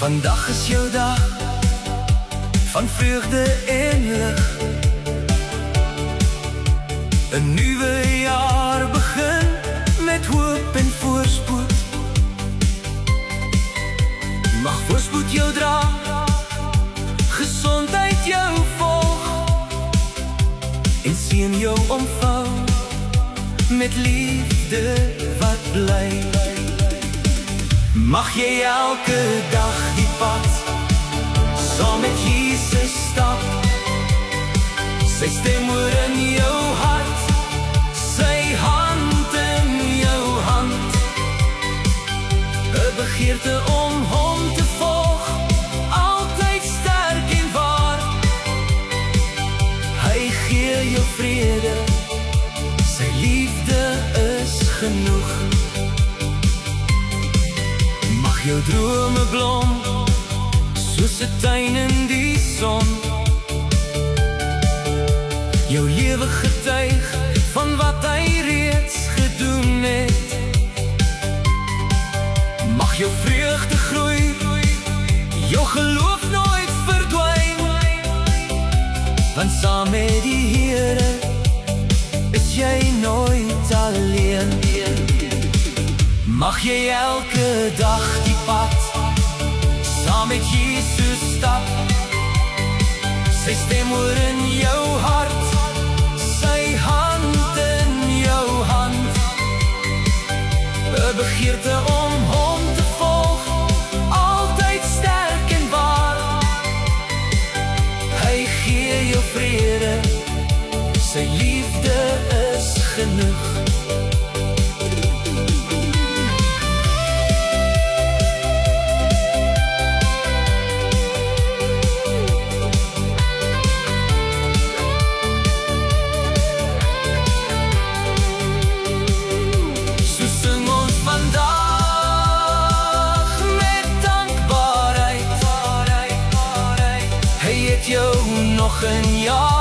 Vandag is jou dag van vreugde en lig. 'n nuwe jaar begin met hoop en voorspoed. Mag voorspoed jou dra, gesondheid jou volg en seën jou omvou met liefde wat bly. Mag jy elke dag die pad saam met Jesus stap. Sy stem hoor in jou hart, sy hand in jou hand. 'n begeerte om hom te volg, altyd sterk en waar. Hy gee jou vrede, sy liefde is genoeg. Mag jou drome blom, soos 'n tuin in die son. Jou lewe getuig van wat hy reeds gedoen het. Mag jou vreugde groei, jou geloof nooit verdwyn. Want saam met die Here is jy nooit alleen. Mag jy elke dag die pad saam met Jesus stap. Sy stem hoor in jou hart, sy hand in jou hand. 'n begeerte om hom te volg, altyd sterk en waar. Hy gee jou vrede, sy liefde is genoeg. Jou nog een jaar